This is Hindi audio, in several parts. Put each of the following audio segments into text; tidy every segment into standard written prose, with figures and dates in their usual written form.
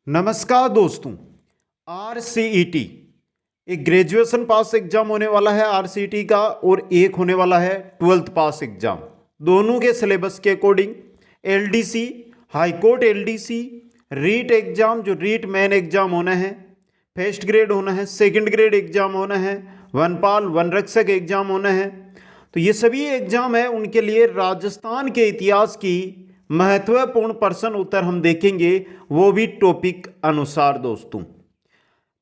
नमस्कार दोस्तों। आरसीईटी एक ग्रेजुएशन पास एग्जाम होने वाला है आरसीईटी का, और एक होने वाला है 12th पास एग्जाम। दोनों के सिलेबस के according LDC, high court LDC, REET exam, जो रीट मेन एग्जाम होना है, फर्स्ट ग्रेड होना है, सेकंड ग्रेड एग्जाम होना है, वनपाल वन रक्षक एग्जाम होना है। तो ये सभी एग्जाम है, उनके लिए राजस्थान के इतिहास की महत्वपूर्ण प्रश्न उत्तर हम देखेंगे, वो भी टॉपिक अनुसार। दोस्तों,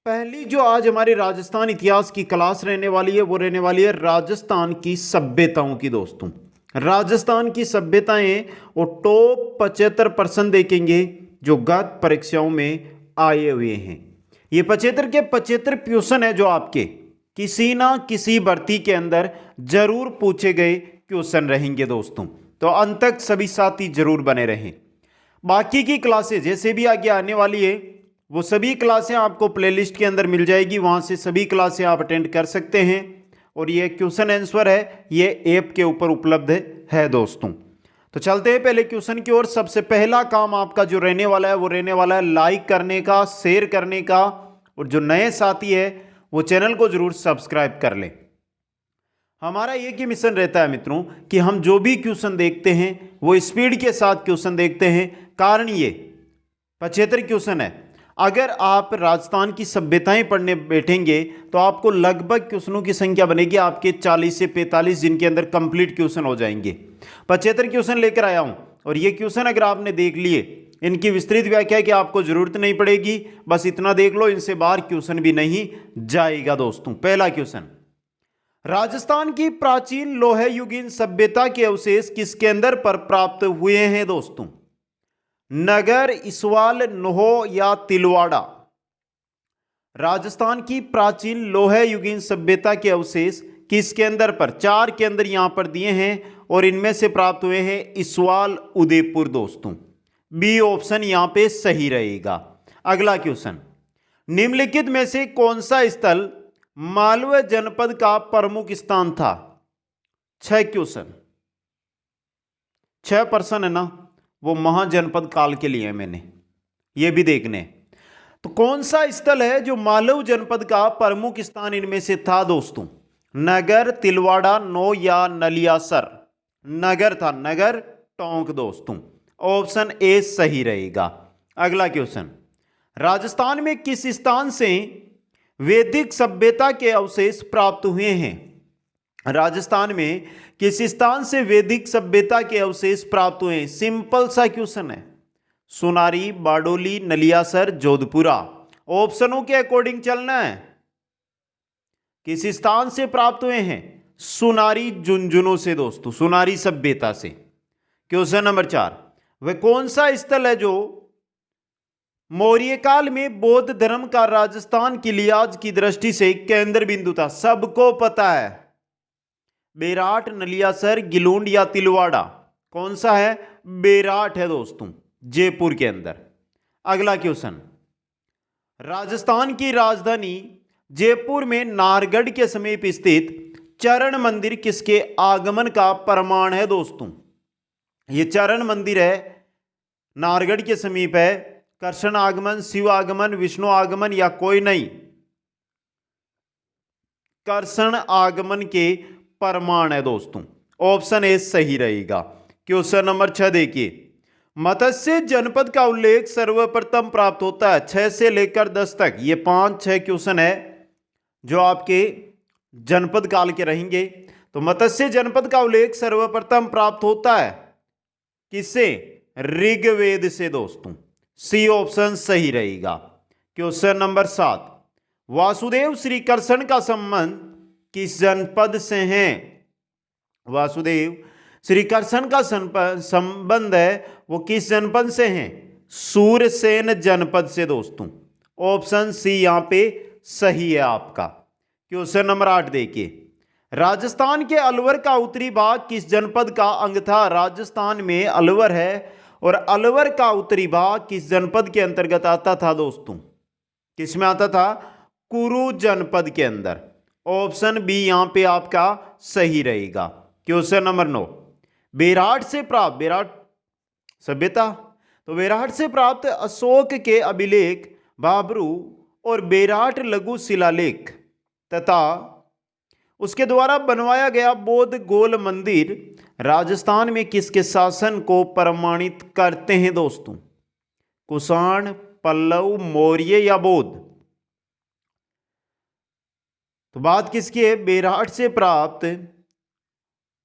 पहली जो आज हमारी राजस्थान इतिहास की क्लास रहने वाली है, वो रहने वाली है राजस्थान की सभ्यताओं की। दोस्तों, राजस्थान की सभ्यताएं और टॉप 75 प्रश्न देखेंगे जो गत परीक्षाओं में आए हुए हैं। ये 75 के 75 क्वेश्चन है जो आपके किसी ना किसी भर्ती के अंदर जरूर पूछे गए क्वेश्चन रहेंगे। दोस्तों, तो अंत तक सभी साथी जरूर बने रहें। बाकी की क्लासेस जैसे भी आगे आने वाली है, वो सभी क्लासें आपको प्लेलिस्ट के अंदर मिल जाएगी, वहां से सभी क्लासें आप अटेंड कर सकते हैं। और ये क्वेश्चन आंसर है, ये ऐप के ऊपर उपलब्ध है। दोस्तों, तो चलते हैं पहले क्वेश्चन की ओर। सबसे पहला काम आपका जो रहने वाला है, वो रहने वाला है लाइक करने का, शेयर करने का, और जो नए साथी है वो चैनल को जरूर सब्सक्राइब कर लें। हमारा एक ही मिशन रहता है मित्रों कि हम जो भी क्वेश्चन देखते हैं वो स्पीड के साथ क्वेश्चन देखते हैं। कारण ये 75 क्वेश्चन है। अगर आप राजस्थान की सभ्यताएं पढ़ने बैठेंगे तो आपको लगभग क्वेश्चनों की संख्या बनेगी आपके 40 से 45, जिनके अंदर कंप्लीट क्वेश्चन हो जाएंगे। 75 क्वेश्चन लेकर आया हूं, और ये क्वेश्चन अगर आपने देख लिए, इनकी विस्तृत व्याख्या की आपको जरूरत नहीं पड़ेगी, बस इतना देख लो, इनसे बाहर क्वेश्चन भी नहीं जाएगा। दोस्तों, पहला क्वेश्चन, राजस्थान की प्राचीन लोह युगीन सभ्यता के अवशेष किसके अंदर पर प्राप्त हुए हैं? दोस्तों, नगर, इसवाल, नोह या तिलवाड़ा? राजस्थान की प्राचीन लोह युगीन सभ्यता के अवशेष किसके अंदर पर? 4 के अंदर यहां पर दिए हैं, और इनमें से प्राप्त हुए हैं इसवाल, उदयपुर। दोस्तों, बी ऑप्शन यहां पे सही रहेगा। अगला क्वेश्चन, निम्नलिखित में से कौन सा स्थल मालवा जनपद का प्रमुख स्थान था? 6 क्वेश्चन, 6 प्रश्न है ना, वो महाजनपद काल के लिए मैंने ये भी देखने। तो कौन सा स्थल है जो मालव जनपद का प्रमुख स्थान इनमें से था? दोस्तों, नगर, तिलवाड़ा, नो या नलियासर? नगर था, नगर टोंक। दोस्तों, ऑप्शन ए सही रहेगा। अगला क्वेश्चन, राजस्थान में किस स्थान से वैदिक सभ्यता के अवशेष प्राप्त हुए हैं? राजस्थान में किस स्थान से वैदिक सभ्यता के अवशेष प्राप्त हुए हैं? सिंपल सा क्वेश्चन है। सोनारी, बारडोली, नलियासर, जोधपुरा? ऑप्शनों के अकॉर्डिंग चलना है। किस स्थान से प्राप्त हुए हैं? सोनारी, झुंझुनू से। दोस्तों, सोनारी सभ्यता से। क्वेश्चन नंबर 4, वह कौन सा स्थल है जो मौर्य काल में बौद्ध धर्म का राजस्थान की लिहाज की दृष्टि से केंद्र बिंदु था? सबको पता है, बेराट, नलियासर, गिलूंड या तिलवाड़ा? कौन सा है? बेराट है दोस्तों, जयपुर के अंदर। अगला क्वेश्चन, राजस्थान की राजधानी जयपुर में नाहरगढ़ के समीप स्थित चरण मंदिर किसके आगमन का प्रमाण है? दोस्तों, ये चरण मंदिर है, नाहरगढ़ के समीप है। कृष्ण आगमन, शिव आगमन, विष्णु आगमन या कोई नहीं? कृष्ण आगमन के प्रमाण है। दोस्तों, ऑप्शन ए सही रहेगा। क्वेश्चन नंबर 6 देखिए, मत्स्य जनपद का उल्लेख सर्वप्रथम प्राप्त होता है 6 से लेकर 10 तक। ये 5-6 क्वेश्चन है जो आपके जनपद काल के रहेंगे। तो मत्स्य जनपद का उल्लेख सर्वप्रथम प्राप्त होता है किससे? ऋग्वेद से। दोस्तों, सी ऑप्शन सही रहेगा। क्वेश्चन नंबर 7, वासुदेव श्री कृष्ण का संबंध किस जनपद से है? वासुदेव श्री कृष्ण का संबंध है वो किस जनपद से है? सूरसेन जनपद से। दोस्तों, ऑप्शन सी यहां पे सही है आपका। क्वेश्चन नंबर 8 देखिए, राजस्थान के अलवर का उत्तरी भाग किस जनपद का अंग था? राजस्थान में अलवर है, और अलवर का उत्तरी भाग किस जनपद के अंतर्गत आता था? दोस्तों, किस में आता था? कुरु जनपद के अंदर। ऑप्शन बी यहां पे आपका सही रहेगा। क्वेश्चन नंबर 9, बेराट से प्राप्त, बेराट सभ्यता, तो बेरहाट से प्राप्त अशोक के अभिलेख, बाबरू और बेरहाट लघु शिलालेख तथा उसके द्वारा बनवाया गया बौद्ध गोल मंदिर राजस्थान में किसके शासन को प्रमाणित करते हैं दोस्तों? कुषाण, पल्लव, मौर्य या बौद्ध? तो बात किसकी है? बेरहाट से प्राप्त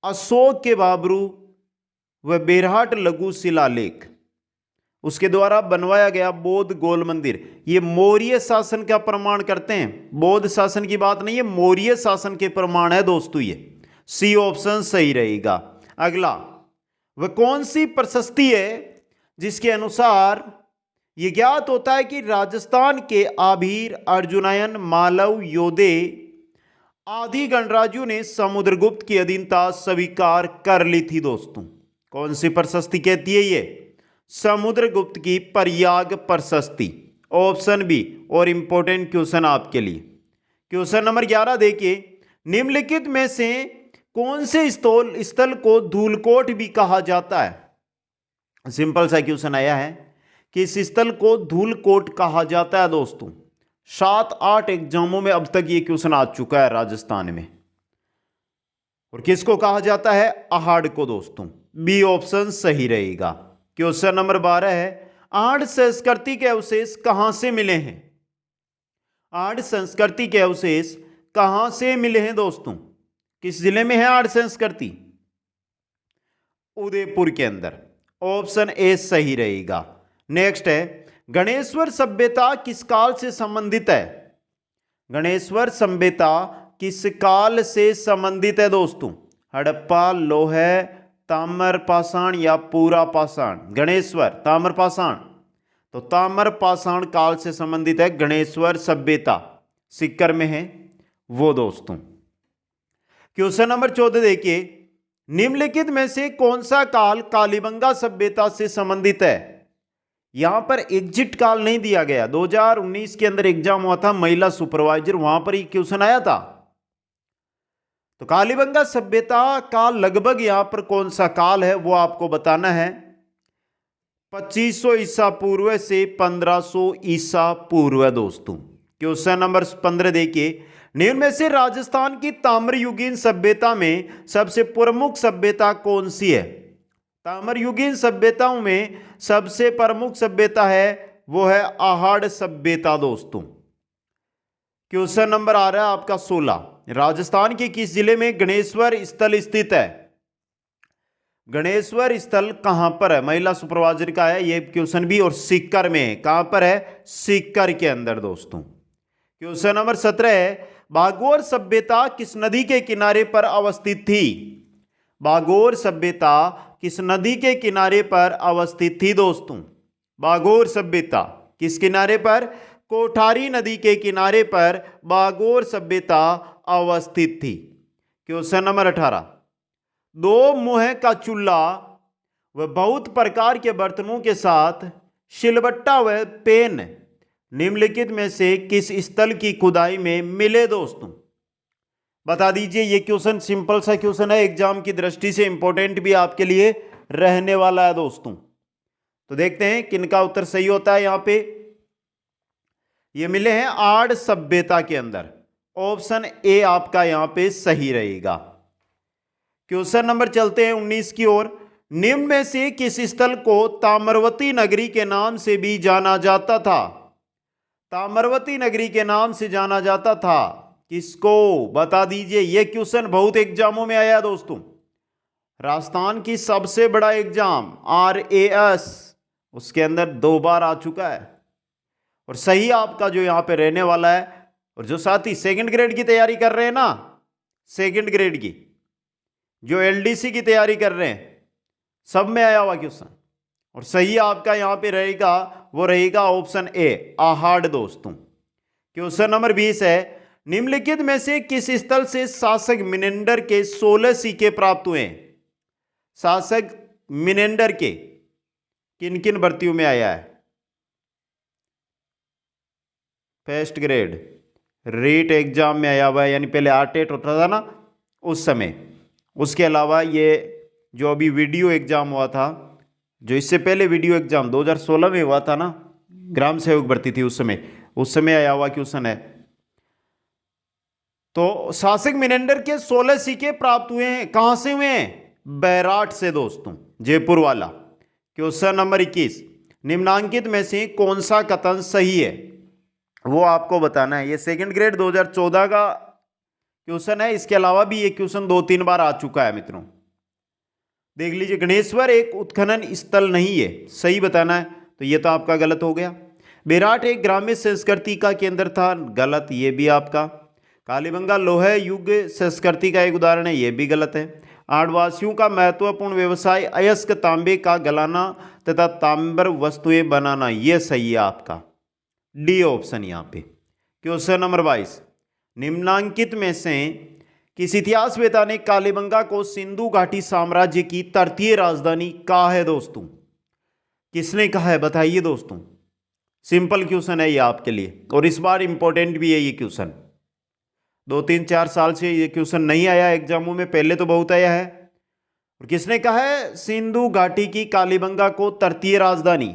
अशोक के बाबरू व बेरहाट लघु शिलालेख, उसके द्वारा बनवाया गया बौद्ध गोल मंदिर, ये मौर्य शासन का प्रमाण करते हैं। बौद्ध शासन की बात नहीं है, मौर्य शासन के प्रमाण है दोस्तों। ये सी ऑप्शन सही रहेगा। अगला, वह कौन सी प्रशस्ति है जिसके अनुसार यह ज्ञात होता है कि राजस्थान के आभीर, अर्जुनयन, मालव, योधे आदि गणराज्यों ने समुद्रगुप्त की अधीनता स्वीकार कर ली थी दोस्तों? कौन सी प्रशस्ति कहती है ये? समुद्रगुप्त की प्रयाग प्रशस्ति, ऑप्शन बी। और इंपॉर्टेंट क्वेश्चन आपके लिए, क्वेश्चन नंबर 11 देखिए, निम्नलिखित में से कौन से स्थल को धूलकोट भी कहा जाता है? सिंपल सा क्वेश्चन आया है कि इस स्थल को धूलकोट कहा जाता है दोस्तों। 7-8 एग्जामों में अब तक ये क्वेश्चन आ चुका है राजस्थान में। और किसको कहा जाता है? आहड़ को दोस्तों। बी ऑप्शन सही रहेगा। क्वेश्चन नंबर 12 है, आहड़ संस्कृति के अवशेष कहां से मिले हैं? आहड़ संस्कृति के अवशेष कहां से मिले हैं दोस्तों? किस जिले में है आहड़ संस्कृति? उदयपुर के अंदर, ऑप्शन ए सही रहेगा। नेक्स्ट है, गणेश्वर सभ्यता किस काल से संबंधित है? गणेश्वर सभ्यता किस काल से संबंधित है दोस्तों? हड़प्पा, लोहे, ताम्र पाषाण या पूरा पाषाण? गणेश्वर ताम्र पाषाण, तो ताम्र पाषाण काल से संबंधित है गणेश्वर सभ्यता, सिक्कर में है वो दोस्तों। क्वेश्चन नंबर 14 देखिए, निम्नलिखित में से कौन सा काल कालीबंगा सभ्यता से संबंधित है? यहां पर एग्जिट काल नहीं दिया गया। 2019 के अंदर एग्जाम हुआ था महिला सुपरवाइजर, वहां पर ही क्वेश्चन आया था। तो कालीबंगा सभ्यता का लगभग यहां पर कौन सा काल है वो आपको बताना है। 2500 ईसा पूर्व से 1500 ईसा पूर्व दोस्तों। क्वेश्चन नंबर 15 देखिए, निम्न में से राजस्थान की ताम्रयुगीन सभ्यता में सबसे प्रमुख सभ्यता कौन सी है? ताम्रयुगीन सभ्यताओं में सबसे प्रमुख सभ्यता है वो है आहड़ सभ्यता दोस्तों। क्वेश्चन नंबर आ रहा है आपका 16, राजस्थान के किस जिले में गणेश्वर स्थल स्थित है? गणेश्वर स्थल कहां पर है? महिला सुपरवाइजर का है ये क्वेश्चन भी, और सीकर में है। कहां पर है? सीकर के अंदर दोस्तों। क्वेश्चन नंबर 17 है, बागोर सभ्यता किस नदी के किनारे पर अवस्थित थी? बागोर सभ्यता किस नदी के किनारे पर अवस्थित थी दोस्तों? बागोर सभ्यता किस किनारे पर? कोठारी नदी के किनारे पर बागोर सभ्यता अवस्थित थी। क्वेश्चन नंबर 18, दो मुंह का चूल्हा व बहुत प्रकार के बर्तनों के साथ शिलबट्टा व पेन निम्नलिखित में से किस स्थल की खुदाई में मिले दोस्तों? बता दीजिए। ये क्वेश्चन सिंपल सा क्वेश्चन है, एग्जाम की दृष्टि से इंपॉर्टेंट भी आपके लिए रहने वाला है दोस्तों। तो देखते हैं किनका उत्तर सही होता है। यहां पे ये मिले हैं आहड़ सभ्यता के अंदर, ऑप्शन ए आपका यहां पे सही रहेगा। क्वेश्चन नंबर चलते हैं 19 की ओर, निम्न में से किस स्थल को ताम्रवती नगरी के नाम से भी जाना जाता था? ताम्रवती नगरी के नाम से जाना जाता था किसको? बता दीजिए। यह क्वेश्चन बहुत एग्जामों में आया दोस्तों। राजस्थान की सबसे बड़ा एग्जाम RAS, उसके अंदर 2 बार आ चुका है। और सही आपका जो यहां पे रहने वाला है, और जो साथी सेकंड ग्रेड की तैयारी कर रहे हैं ना, सेकंड ग्रेड की जो LDC की तैयारी कर रहे हैं, सब में आया हुआ क्वेश्चन। और सही आपका यहां पे रहेगा वो रहेगा ऑप्शन ए, आहड़ दोस्तों। क्वेश्चन नंबर 20 है, निम्नलिखित में से किस स्थल से शासक मिनेंडर के 16 सिक्के प्राप्त हुए? शासक मिनेंडर के किन किन भर्तियों में आया है? फर्स्ट ग्रेड रीट एग्जाम में आया हुआ है, यानी पहले आरटेट होता था ना उस समय। उसके अलावा ये जो अभी वीडियो एग्जाम हुआ था जो इससे पहले वीडियो एग्जाम 2016 में हुआ था ना, ग्राम सेवक भर्ती थी उस समय आया हुआ क्वेश्चन है। तो शासक मिनेंडर के 16 सिक्के प्राप्त हुए हैं, कहां से हुए हैं? बैराट से दोस्तों, जयपुर वाला। क्वेश्चन नंबर 21, निम्नांकित में से कौन सा कथन सही है, वो आपको बताना है। ये सेकंड ग्रेड 2014 का क्वेश्चन है। इसके अलावा भी ये क्वेश्चन 2-3 बार आ चुका है मित्रों। देख लीजिए, गणेश्वर एक उत्खनन स्थल नहीं है, सही बताना है। तो ये तो आपका गलत हो गया। बेराट एक ग्राम्य संस्कृति का केंद्र था, गलत, ये भी आपका। कालीबंगा लोह युग संस्कृति का एक उदाहरण है, ये भी गलत है। आदिवासियों का महत्वपूर्ण व्यवसाय अयस्क तांबे का गलाना तथा ताम्र वस्तुएं बनाना, ये सही है आपका, डी ऑप्शन यहाँ पे। क्वेश्चन नंबर 22, निम्नांकित में से किस इतिहासवेता ने कालीबंगा को सिंधु घाटी साम्राज्य की तृतीय राजधानी कहा है दोस्तों? किसने कहा है बताइए दोस्तों। सिंपल क्वेश्चन है ये आपके लिए, और इस बार इंपॉर्टेंट भी है ये क्वेश्चन। 2-3-4 साल से ये क्वेश्चन नहीं आया एग्जामों में, पहले तो बहुत आया है। और किसने कहा है सिंधु घाटी की कालीबंगा को तृतीय राजधानी?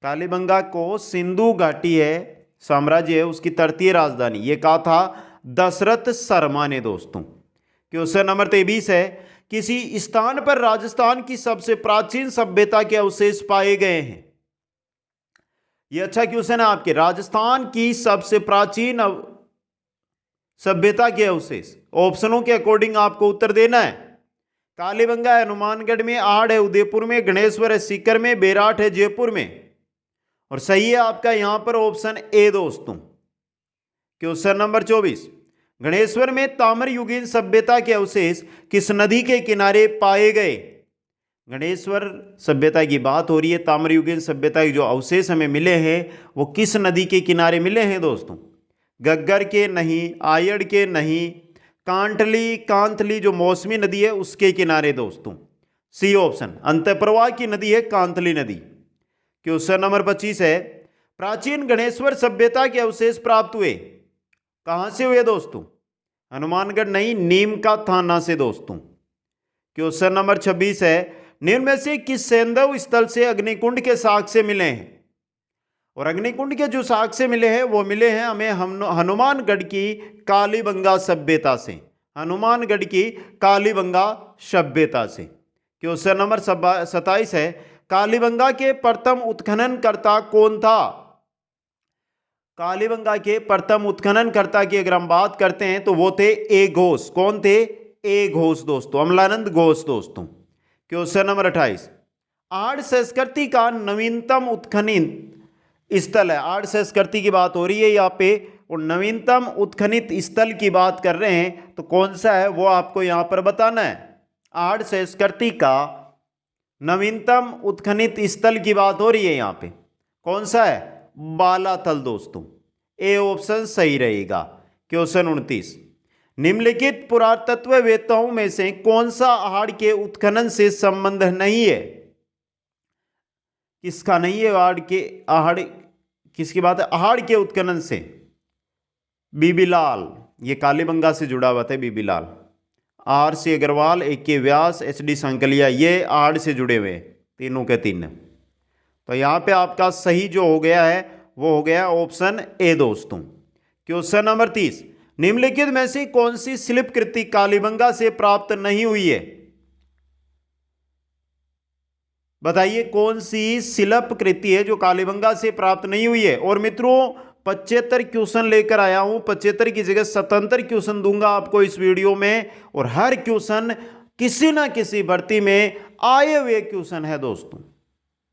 कालीबंगा को सिंधु घाटी है साम्राज्य है उसकी तृतीय राजधानी, ये कहा था दशरथ शर्मा ने दोस्तों। क्वेश्चन नंबर 23 है, किसी स्थान पर राजस्थान की सबसे प्राचीन सभ्यता के अवशेष पाए गए हैं? यह अच्छा क्वेश्चन है आपके। राजस्थान की सबसे प्राचीन सभ्यता के अवशेष, ऑप्शनों के अकॉर्डिंग आपको उत्तर देना है। कालीबंगा है हनुमानगढ़ में, आहड़ है उदयपुर में, गणेश्वर है सीकर में, बेराट है जयपुर में। और सही है आपका यहां पर ऑप्शन ए दोस्तों। क्वेश्चन नंबर 24, गणेश्वर में ताम्र युगीन सभ्यता के अवशेष किस नदी के किनारे पाए गए? गणेश्वर सभ्यता की बात हो रही है, ताम्र युगीन सभ्यता के जो अवशेष हमें मिले हैं वो किस नदी के किनारे मिले हैं दोस्तों? गग्गर के नहीं, आयड़ के नहीं, कांतली जो मौसमी नदी है उसके किनारे दोस्तों, सी ऑप्शन। अंतःप्रवाह की नदी है कांतली नदी। क्वेश्चन नंबर 25 है, प्राचीन गणेश्वर सभ्यता के अवशेष प्राप्त हुए कहां से हुए दोस्तों? हनुमानगढ़ नहीं, नीम का थाना से दोस्तों। क्वेश्चन नंबर 26 है, निम्न में से किस सैंधव स्थल से अग्निकुंड के साक्ष्य मिले हैं? और अग्निकुंड के जो साक्ष्य मिले हैं वो मिले हैं हमें हनुमानगढ़ की कालीबंगा सभ्यता से, हनुमानगढ़ की कालीबंगा सभ्यता से। क्वेश्चन नंबर 27 है, कालीबंगा के प्रथम उत्खननकर्ता कौन था? कालीबंगा के प्रथम उत्खननकर्ता की अगर हम बात करते हैं तो वो थे ए घोष। कौन थे? ए घोष दोस्तों, अमलानंद घोष दोस्तों। क्वेश्चन नंबर 28, आहड़ संस्कृति का नवीनतम उत्खनन स्थल है। आहड़ संस्कृति की बात हो रही है यहाँ पे, और नवीनतम उत्खनित स्थल की बात कर रहे हैं, तो कौन सा है वो आपको यहाँ पर बताना है। आहड़ संस्कृति का नवीनतम उत्खनित स्थल की बात हो रही है यहाँ पे, कौन सा है? बालाथल दोस्तों, ए ऑप्शन सही रहेगा। क्वेश्चन 29, निम्नलिखित पुरातत्ववेत्ताओं में से कौन सा आहड़ के उत्खनन से संबंध नहीं है? किसका नहीं है? आहड़ किसकी बात है? आहड़ के उत्खनन से बीबीलाल, ये कालीबंगा से जुड़ा हुआ था बीबीलाल। आर सी अग्रवाल, ए के व्यास, एच डी सांकलिया, ये आहड़ से जुड़े हुए तीनों के तीन। तो यहाँ पे आपका सही जो हो गया है वो हो गया ऑप्शन ए दोस्तों। क्वेश्चन नंबर 30, निम्नलिखित में से कौन सी शिल्पकृति कालीबंगा से प्राप्त नहीं हुई है? बताइए कौन सी शिल्पकृति है जो कालीबंगा से प्राप्त नहीं हुई है। और मित्रों 75 क्वेश्चन लेकर आया हूं, 75 की जगह 77 क्वेश्चन दूंगा आपको इस वीडियो में, और हर क्वेश्चन किसी ना किसी भर्ती में आए हुए क्वेश्चन है दोस्तों।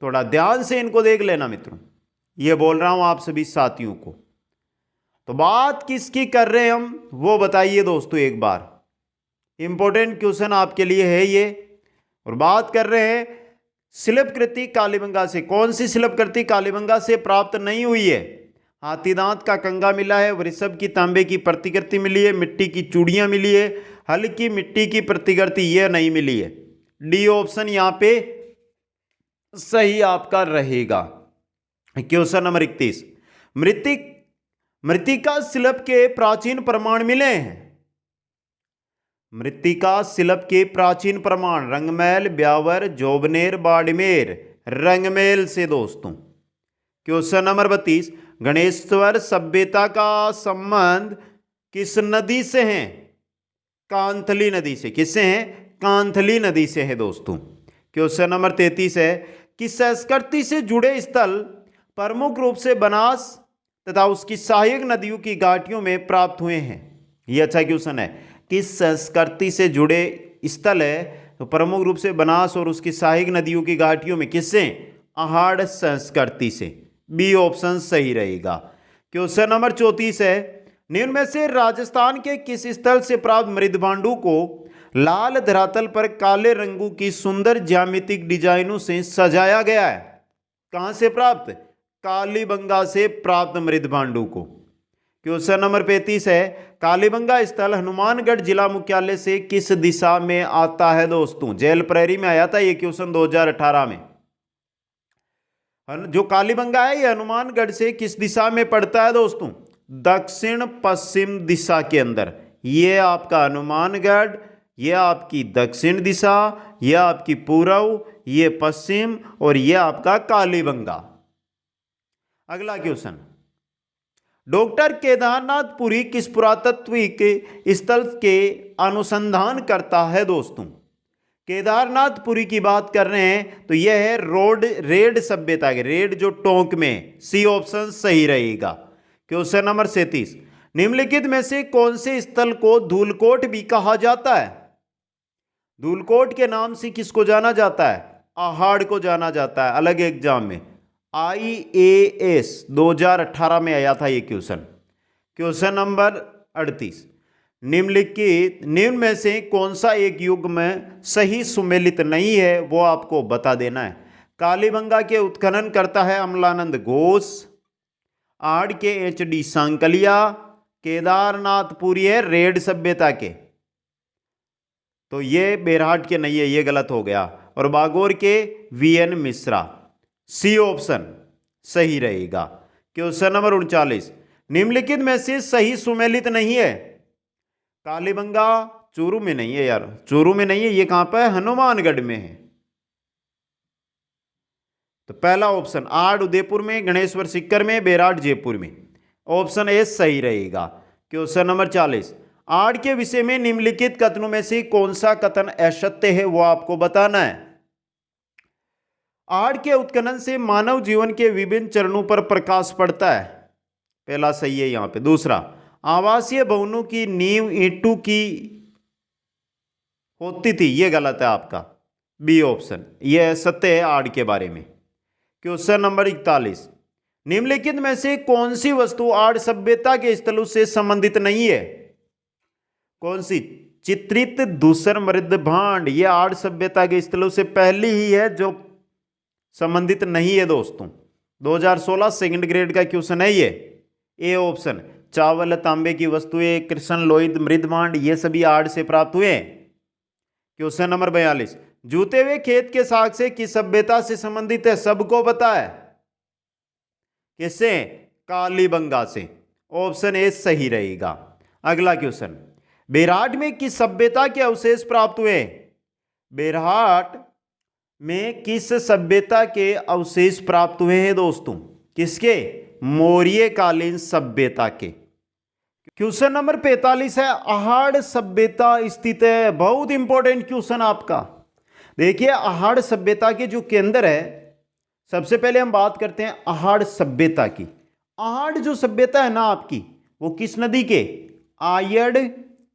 थोड़ा ध्यान से इनको देख लेना मित्रों, ये बोल रहा हूं आप सभी साथियों को। तो बात किसकी कर रहे हैं हम वो बताइए दोस्तों एक बार, इंपॉर्टेंट क्वेश्चन आपके लिए है ये। और बात कर रहे हैं शिल्पकृति कालीबंगा से, कौन सी शिल्पकृति कालीबंगा से प्राप्त नहीं हुई है? हाथीदांत का कंगा मिला है, वृषभ की तांबे की प्रतिकृति मिली है, मिट्टी की चूड़ियां मिली है, हल्की मिट्टी की प्रतिकृति यह नहीं मिली है। डी ऑप्शन यहां पे सही आपका रहेगा। क्वेश्चन नंबर 31, मृत्तिका शिल्प के प्राचीन प्रमाण मिले हैं। मृत्तिका शिल्प के प्राचीन प्रमाण रंगमैल, ब्यावर, जोबनेर, बाड़मेर। रंगमेल से दोस्तों। क्वेश्चन नंबर 32, गणेश्वर सभ्यता का संबंध किस नदी से है? कांथली नदी से। किससे है? कांथली नदी से है दोस्तों। क्वेश्चन नंबर 33 है, किस संस्कृति से जुड़े स्थल प्रमुख रूप से बनास तथा उसकी सहायक नदियों की घाटियों में प्राप्त हुए हैं? यह अच्छा क्वेश्चन है। किस संस्कृति से जुड़े स्थल है? तो प्रमुख रूप से बनास और उसकी सहायक नदियों की घाटियों में। किससे? आहड़ संस्कृति से। बी ऑप्शन सही रहेगा। क्वेश्चन नंबर 34 है, निम्न में से राजस्थान के किस स्थल से प्राप्त मृदभांडु को लाल धरातल पर काले रंगों की सुंदर ज्यामितिक डिजाइनों से सजाया गया है? कहां से प्राप्त? कालीबंगा से प्राप्त मृदभांडु को। क्वेश्चन नंबर 35 है, कालीबंगा स्थल हनुमानगढ़ जिला मुख्यालय से किस दिशा में आता है दोस्तों? जेल प्रहरी में आया था ये क्वेश्चन 2018 में। जो कालीबंगा है ये हनुमानगढ़ से किस दिशा में पड़ता है दोस्तों? दक्षिण पश्चिम दिशा के अंदर। ये आपका हनुमानगढ़, ये आपकी दक्षिण दिशा, ये आपकी पूर्व, ये पश्चिम और ये आपका कालीबंगा। अगला क्वेश्चन, डॉक्टर केदारनाथ पुरी किस पुरातत्विक स्थल के अनुसंधान करता है दोस्तों? केदारनाथ पुरी की बात कर रहे हैं तो यह है रेड सभ्यता के। रेड जो टोंक में। सी ऑप्शन सही रहेगा। क्वेश्चन नंबर 37, निम्नलिखित में से कौन से स्थल को धूलकोट भी कहा जाता है? धूलकोट के नाम से किसको जाना जाता है? आहड़ को जाना जाता है। अलग एग्जाम में IAS 2018 में आया था ये क्वेश्चन। क्वेश्चन नंबर 38, निम्न में से कौन सा एक युग में सही सुमेलित नहीं है वो आपको बता देना है। कालीबंगा के उत्खनन करता है अमलानंद घोष, आड़ के HD सांकलिया, केदारनाथ पुरी है रेड सभ्यता के। तो ये बेरहाट के नहीं है, ये गलत हो गया। और बागोर के VN मिश्रा। सी ऑप्शन सही रहेगा। क्वेश्चन नंबर 39, निम्नलिखित में से सही सुमेलित नहीं है। कालीबंगा चूरू में नहीं है यार, चूरू में नहीं है, ये कहां पर है? हनुमानगढ़ में है। तो पहला ऑप्शन आड़ उदयपुर में, गणेश्वर सीकर में, बेराट जयपुर में। ऑप्शन ए सही रहेगा। क्वेश्चन नंबर 40, आड़ के विषय में निम्नलिखित कथनों में से कौन सा कथन असत्य है वो आपको बताना है। आड़ के उत्खनन से मानव जीवन के विभिन्न चरणों पर प्रकाश पड़ता है। पहला सही है यहां पे। दूसरा, आवासीय भवनों की नींव ईंटों की होती थी, यह गलत है आपका। बी ऑप्शन यह सत्य है आड़ के बारे में। क्वेश्चन नंबर 41, निम्नलिखित में से कौन सी वस्तु आड़ सभ्यता के स्थलों से संबंधित नहीं है? कौन सी? चित्रित धूसर मृदभांड, यह आड़ सभ्यता के स्थलों से पहली ही है जो संबंधित नहीं है दोस्तों। 2016 सेकंड ग्रेड का क्वेश्चन है ये। ए ऑप्शन, चावल तांबे की वस्तुएं, कृष्ण लोहित मृदभांड, ये सभी आड़ से प्राप्त हुए हैं। क्वेश्चन नंबर 42, जूते हुए खेत के साग से किस सभ्यता से संबंधित है? सबको पता है। किससे? कालीबंगा से। ऑप्शन ए सही रहेगा। अगला क्वेश्चन, बेरहाट में किस सभ्यता के अवशेष प्राप्त हुए? बेरहाट में किस सभ्यता के अवशेष प्राप्त हुए हैं दोस्तों? किसके? मौर्य कालीन सभ्यता के। क्वेश्चन नंबर 45 है, आहड़ सभ्यता स्थित है। बहुत इंपॉर्टेंट क्वेश्चन आपका। देखिए आहड़ सभ्यता के जो केंद्र है, सबसे पहले हम बात करते हैं आहड़ सभ्यता की। आहड़ जो सभ्यता है ना आपकी, वो किस नदी के? आयड़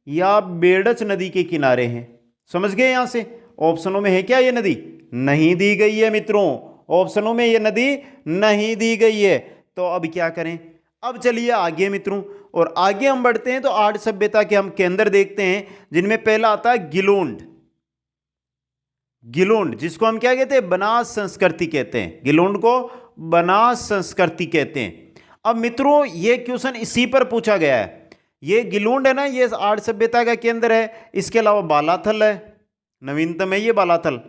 या बेड़च नदी के किनारे हैं। समझ गए? यहां से ऑप्शनों में है क्या ये नदी? नहीं दी गई है मित्रों, ऑप्शनों में ये नदी नहीं दी गई है। तो अब क्या करें? अब चलिए आगे मित्रों, और आगे हम बढ़ते हैं तो आड़ सभ्यता के हम केंद्र देखते हैं, जिनमें पहला आता है गिलोंड। गिलोंड जिसको हम क्या कहते हैं? बनास संस्कृति कहते हैं। गिलोंड को बनास संस्कृति कहते हैं। अब मित्रों ये क्वेश्चन इसी पर पूछा गया है। ये गिलोंड है ना, ये आड़ सभ्यता का केंद्र है। इसके अलावा बालाथल है, नवीनतम है ये बालाथल।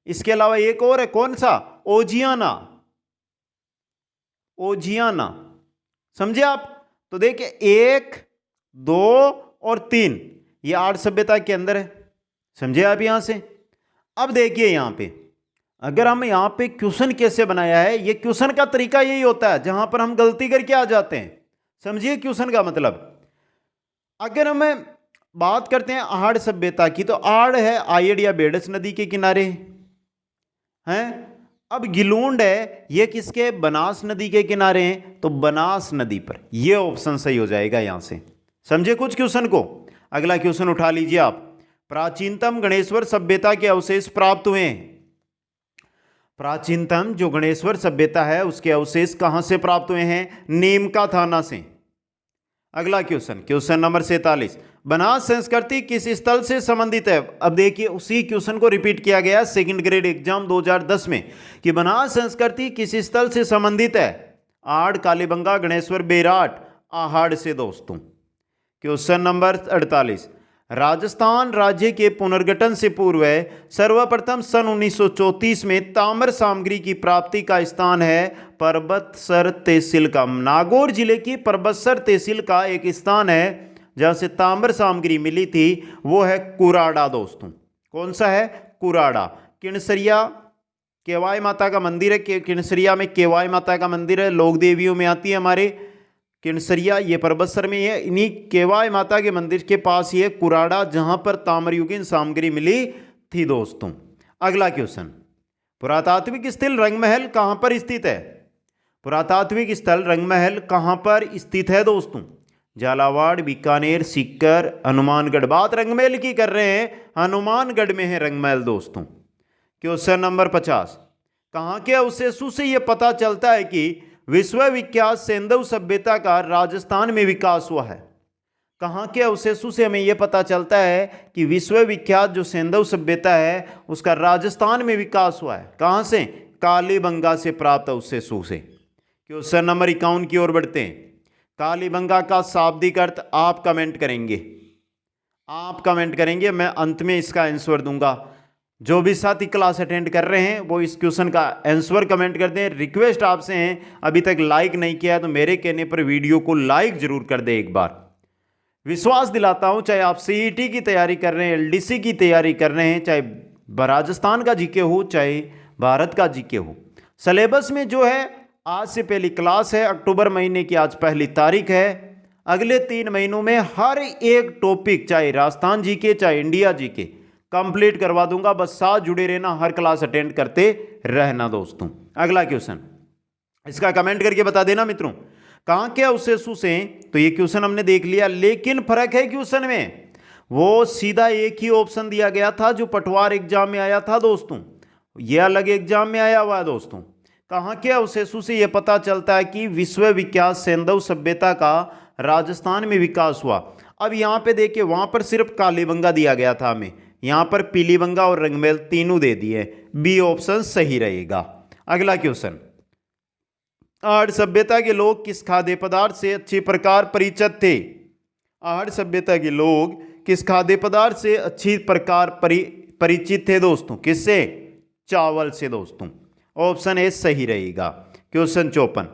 इसके अलावा एक और है, कौन सा? ओजियाना। ओजियाना समझे आप? तो देखिए 1, 2 और 3 ये आर्य सभ्यता के अंदर है, समझे आप यहां से। अब देखिए यहां पे अगर हम यहां पे क्वेश्चन कैसे बनाया है, ये क्वेश्चन का तरीका यही होता है जहां पर हम गलती करके आ जाते हैं। समझिए क्वेश्चन का मतलब, अगर हम बात करते हैं आर्य सभ्यता की, तो आर्य है आयड या बेडस नदी के किनारे हैं। अब गिलोंड है, ये किसके, बनास नदी के किनारे हैं, तो बनास नदी पर। ये ऑप्शन सही हो जाएगा यहां से। समझे कुछ क्वेश्चन को। अगला क्वेश्चन उठा लीजिए आप। प्राचीनतम गणेश्वर सभ्यता के अवशेष प्राप्त हुए हैं। प्राचीनतम जो गणेश्वर सभ्यता है उसके अवशेष कहां से प्राप्त हुए हैं, नीमका थाना से। अगला क्वेश्चन, क्वेश्चन नंबर 47, बनास संस्कृति किस स्थल से संबंधित है। अब देखिए उसी क्वेश्चन को रिपीट किया गया सेकंड ग्रेड एग्जाम 2010 में कि बनास संस्कृति किस स्थल से संबंधित है। आड़, कालीबंगा, गणेश्वर, बेराट, आहाड़ से दोस्तों। क्वेश्चन नंबर 48, राजस्थान राज्य के पुनर्गठन से पूर्व सर्वप्रथम सन 1934 में ताम्र सामग्री की प्राप्ति का स्थान है परबतसर तहसील का। नागौर जिले की परबतसर तहसील का एक स्थान है जहां से ताम्र सामग्री मिली थी, वो है कुराड़ा दोस्तों। कौन सा है, कुराड़ा। किणसरिया केवाई माता का मंदिर है, किणसरिया में केवाई माता का मंदिर है, लोक देवियों में आती है हमारे किणसरिया, ये परबतसर में है। इन्हीं केवाई माता के मंदिर के पास ये कुराड़ा जहां पर ताम्रयुगीन सामग्री मिली थी दोस्तों। अगला क्वेश्चन, पुरातात्विक स्थल रंगमहल कहां पर स्थित है। पुरातात्विक स्थल रंगमहल कहां पर स्थित है दोस्तों। झालावाड़, बीकानेर, सीकर, हनुमानगढ़। बात रंगमहल की कर रहे हैं, हनुमानगढ़ में है रंगमहल दोस्तों। क्वेश्चन नंबर 50, कहां के अवशेषों से यह पता चलता है कि विश्वविख्यात सेंधव सभ्यता का राजस्थान में विकास हुआ है। कहां के अवशेषों से हमें यह पता चलता है कि विश्वविख्यात जो सेंधव सभ्यता है उसका राजस्थान में विकास हुआ है। कहां से, कालीबंगा से प्राप्त अवशेषों से। क्वेश्चन नंबर 51 की ओर बढ़ते हैं। कालीबंगा का शाब्दिक अर्थ आप कमेंट करेंगे, आप कमेंट करेंगे, मैं अंत में इसका आंसर दूंगा। जो भी साथी क्लास अटेंड कर रहे हैं वो इस क्वेश्चन का आंसर कमेंट कर दें। रिक्वेस्ट आपसे है, अभी तक लाइक नहीं किया है तो मेरे कहने पर वीडियो को लाइक जरूर कर दें एक बार। विश्वास दिलाता हूं, चाहे आप सीईटी की तैयारी कर रहे हैं, एलडीसी की तैयारी कर रहे हैं, चाहे राजस्थान का जीके हो, चाहे भारत का जीके हो, सिलेबस में जो है आज से पहली क्लास है। अक्टूबर महीने की आज पहली तारीख है। अगले 3 महीनों में हर एक टॉपिक, चाहे राजस्थान जीके चाहे इंडिया जीके, कंप्लीट करवा दूंगा। बस साथ जुड़े रहना, हर क्लास अटेंड करते रहना दोस्तों। अगला क्वेश्चन, इसका कमेंट करके बता देना मित्रों, कहां के अवशेषों से। तो ये क्वेश्चन हमने देख लिया, लेकिन फर्क है क्वेश्चन में, वो सीधा एक ही ऑप्शन दिया गया था जो पटवार एग्जाम में आया था दोस्तों, ये अलग एग्जाम में आया हुआ है दोस्तों। कहां के अवशेषों से यह पता चलता है कि विश्वविख्यात सेंधव सभ्यता का राजस्थान में विकास हुआ। अब यहां पे देखिए, वहां पर सिर्फ कालीबंगा दिया गया था हमें, यहां पर पीलीबंगा और रंगमहल तीनों दे दिए, बी ऑप्शन सही रहेगा। अगला क्वेश्चन, आर्य सभ्यता के लोग किस खाद्य पदार्थ से अच्छी प्रकार परिचित थे। आर्य सभ्यता के लोग किस खाद्य पदार्थ से अच्छी प्रकार परिचित थे दोस्तों, किससे, चावल से दोस्तों। ऑप्शन ए सही रहेगा। क्वेश्चन 54,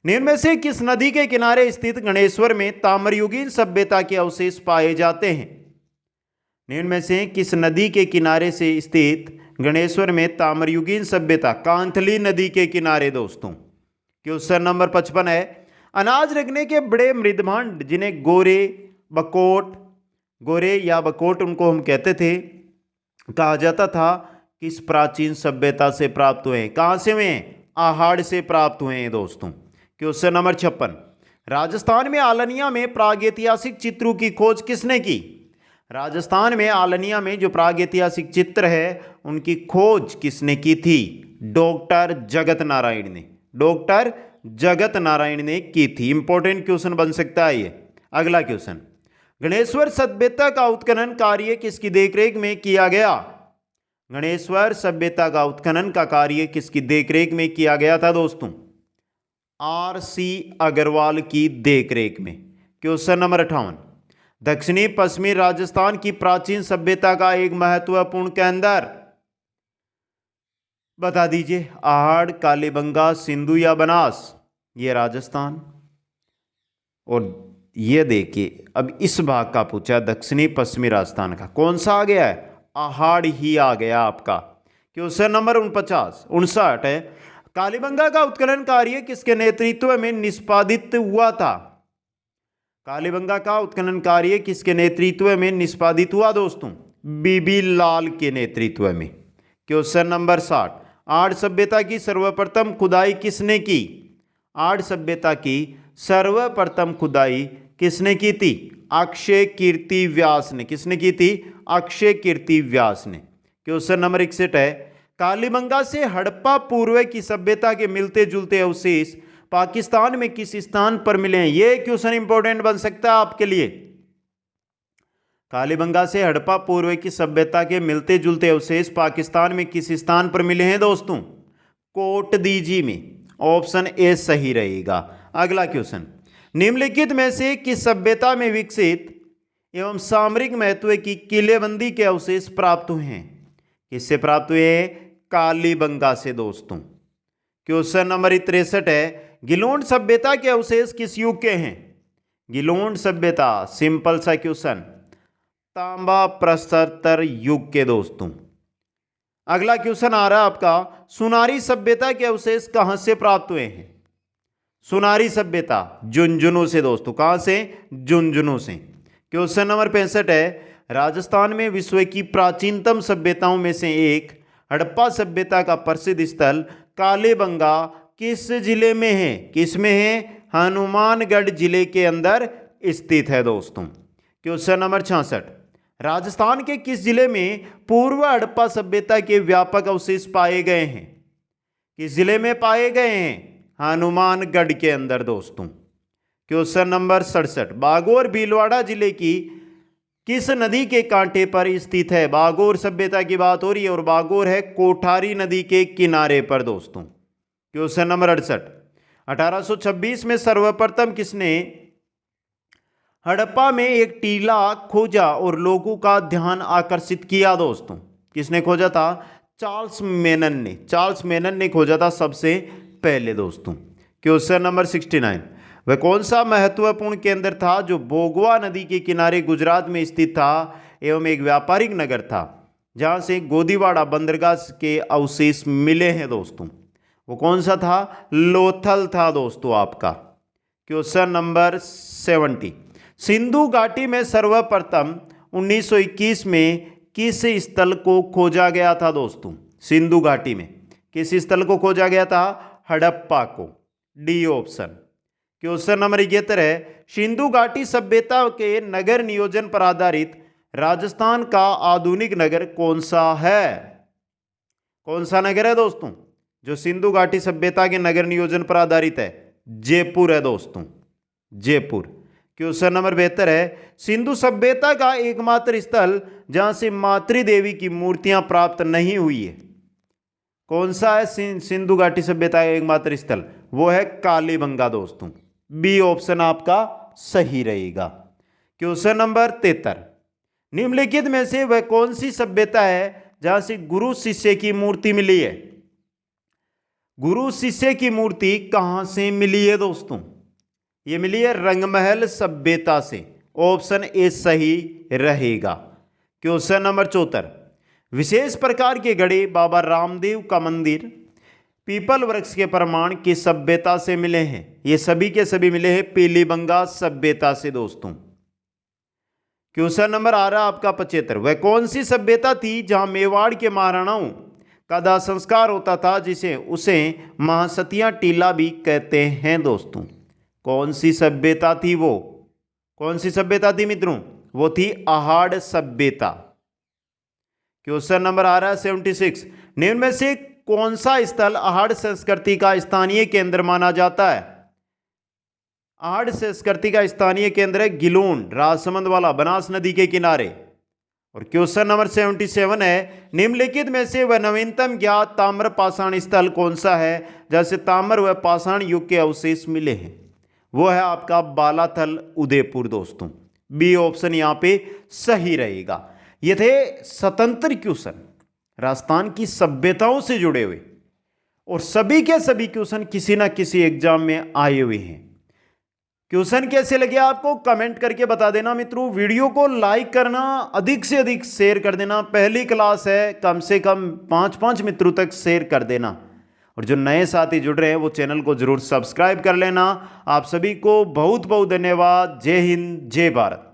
निम्न में से किस नदी के किनारे स्थित गणेश्वर में ताम्रयुगीन सभ्यता के अवशेष पाए जाते हैं। निम्न में से किस नदी के किनारे से स्थित गणेश्वर में ताम्रयुगीन सभ्यता, कांथली नदी के किनारे दोस्तों। क्वेश्चन नंबर 55 है, अनाज रखने के बड़े मृदभांड जिन्हें गोरे बकोट, गोरे या बकोट उनको हम कहते थे, कहा जाता था, किस प्राचीन सभ्यता से प्राप्त हुए हैं। कहां से हुए हैं, आहाड़ से प्राप्त हुए हैं दोस्तों। क्वेश्चन नंबर 56, राजस्थान में आलनिया में प्रागैतिहासिक चित्रों की खोज किसने की। राजस्थान में आलनिया में जो प्रागैतिहासिक चित्र है उनकी खोज किसने की थी, डॉक्टर जगत नारायण ने, डॉक्टर जगत नारायण ने की थी। इंपॉर्टेंट क्वेश्चन बन सकता है ये। अगला क्वेश्चन, गणेश्वर सभ्यता का उत्खनन कार्य किसकी देखरेख में किया गया। गणेश्वर सभ्यता का उत्खनन का कार्य किसकी देखरेख में किया गया था दोस्तों, आर.सी. अग्रवाल की देखरेख में। क्वेश्चन नंबर 58, दक्षिणी पश्चिमी राजस्थान की प्राचीन सभ्यता का एक महत्वपूर्ण केंद्र बता दीजिए। आहाड़, कालीबंगा, सिंधु या बनास। ये राजस्थान। और ये देखिए, अब इस भाग का पूछा, दक्षिणी पश्चिमी राजस्थान का कौन सा आ गया है? आहाड़ ही आ गया आपका। क्वेश्चन नंबर 59 है, कालीबंगा का उत्खनन कार्य किसके नेतृत्व में निष्पादित हुआ था? कालीबंगा का उत्खनन कार्य किसके नेतृत्व में निष्पादित हुआ दोस्तों? बीबी लाल के नेतृत्व में। क्वेश्चन नंबर 60, आर्य सभ्यता की सर्वप्रथम खुदाई किसने की? आर्य सभ्यता की सर्वप्रथम खुदाई किसने की थी? अक्षय कीर्ति व्यास ने। किसने की थी? अक्षय कीर्ति व्यास ने। क्वेश्चन नंबर 61 है, कालीबंगा से हड़प्पा पूर्व की सभ्यता के मिलते जुलते अवशेष पाकिस्तान में किस स्थान पर मिले हैं? यह क्वेश्चन इंपॉर्टेंट बन सकता है आपके लिए। कालीबंगा से हड़प्पा पूर्व की सभ्यता के मिलते जुलते अवशेष पाकिस्तान में किस स्थान पर मिले हैं दोस्तों? कोटदीजी में। ऑप्शन ए सही रहेगा। अगला क्वेश्चन, निम्नलिखित में से किस सभ्यता में विकसित एवं सामरिक महत्व की किलेबंदी के अवशेष प्राप्त हुए हैं? किससे प्राप्त हुए हैं? कालीबंगा से दोस्तों। क्वेश्चन नंबर 63 है, गिलोंड सभ्यता के अवशेष किस युग के हैं? गिलोंड सभ्यता, सिंपल सा क्वेश्चन, तांबा प्रस्तर युग के दोस्तों। अगला क्वेश्चन आ रहा है आपका, सुनारी सभ्यता के अवशेष कहां से प्राप्त हुए हैं? सुनारी सभ्यता झुंझुनू से दोस्तों। कहां से? झुंझुनू से। क्वेश्चन नंबर 65 है, राजस्थान में विश्व की प्राचीनतम सभ्यताओं में से एक हड़प्पा सभ्यता का प्रसिद्ध स्थल कालीबंगा किस जिले में है? किस में है? हनुमानगढ़ जिले के अंदर स्थित है दोस्तों। क्वेश्चन नंबर 66, राजस्थान के किस जिले में पूर्व हड़प्पा सभ्यता के व्यापक अवशेष पाए गए हैं? किस जिले में पाए गए हैं? हनुमानगढ़ के अंदर दोस्तों। क्वेश्चन नंबर 67, बागोर भीलवाड़ा जिले की किस नदी के कांटे पर स्थित है? बागोर सभ्यता की बात हो रही है और बागोर है कोठारी नदी के किनारे पर दोस्तों। क्वेश्चन नंबर 68, 1826 में सर्वप्रथम किसने हड़प्पा में एक टीला खोजा और लोगों का ध्यान आकर्षित किया दोस्तों? किसने खोजा था? चार्ल्स मेनन ने। चार्ल्स मेनन ने खोजा था सबसे पहले दोस्तों। क्वेश्चन नंबर 69, वह कौन सा महत्वपूर्ण केंद्र था जो बोगवा नदी के किनारे गुजरात में स्थित था एवं एक व्यापारिक नगर था जहां से गोदीवाड़ा बंदरगाह के अवशेष मिले हैं दोस्तों? वो कौन सा था? लोथल था दोस्तों आपका। क्वेश्चन नंबर 70, सिंधु घाटी में सर्वप्रथम 1921 में किस स्थल को खोजा गया था दोस्तों? सिंधु घाटी में किस स्थल को खोजा गया था? हड़प्पा को। D option. क्वेश्चन नंबर 71 है, सिंधु घाटी सभ्यता के नगर नियोजन पर आधारित राजस्थान का आधुनिक नगर कौन सा है? कौन सा नगर है दोस्तों जो सिंधु घाटी सभ्यता के नगर नियोजन पर आधारित है? जयपुर है दोस्तों, जयपुर। क्वेश्चन नंबर 72 है, सिंधु सभ्यता का एकमात्र स्थल जहां से मातृ देवी की मूर्तियां प्राप्त नहीं हुई है, कौन सा है? सिंधु घाटी सभ्यता का एकमात्र स्थल, वो है कालीबंगा दोस्तों। बी ऑप्शन आपका सही रहेगा। क्वेश्चन नंबर 73, निम्नलिखित में से वह कौन सी सभ्यता है जहां से गुरु शिष्य की मूर्ति मिली है? गुरु शिष्य की मूर्ति कहां से मिली है दोस्तों? ये मिली है रंगमहल सभ्यता से। ऑप्शन ए सही रहेगा। क्वेश्चन नंबर 74, विशेष प्रकार के गढ़े बाबा रामदेव का मंदिर पीपल वृक्ष के प्रमाण की सभ्यता से मिले हैं? ये सभी के सभी मिले हैं पीलीबंगा सभ्यता से दोस्तों। क्वेश्चन नंबर आ रहा आपका 75, वह कौन सी सभ्यता थी जहां मेवाड़ के महाराणाओं का दाह संस्कार होता था जिसे उसे महासतियां टीला भी कहते हैं दोस्तों? कौन सी सभ्यता थी वो? कौन सी सभ्यता थी मित्रों? वो थी आहाड़ सभ्यता। क्वेश्चन नंबर आ रहा है 76, निम्न में से कौन सा स्थल आहाड़ संस्कृति का स्थानीय केंद्र माना जाता है? आहाड़ संस्कृति का स्थानीय केंद्र है गिलोंड, राजसमंद वाला, बनास नदी के किनारे। और क्वेश्चन नंबर 77 है, निम्नलिखित में से वह नवीनतम ज्ञात ताम्र पाषाण स्थल कौन सा है जैसे ताम्र व पाषाण युग के अवशेष मिले हैं? वो है आपका बालाथल उदयपुर दोस्तों। बी ऑप्शन यहां पे सही रहेगा। ये थे स्वतंत्र क्वेश्चन राजस्थान की सभ्यताओं से जुड़े हुए, और सभी के सभी क्वेश्चन किसी ना किसी एग्जाम में आए हुए हैं। क्वेश्चन कैसे लगे आपको कमेंट करके बता देना मित्रों। वीडियो को लाइक करना, अधिक से अधिक शेयर कर देना। पहली क्लास है, कम से कम 5-5 मित्रों तक शेयर कर देना। और जो नए साथी जुड़ रहे हैं वो चैनल को जरूर सब्सक्राइब कर लेना। आप सभी को बहुत बहुत धन्यवाद। जय हिंद, जय भारत।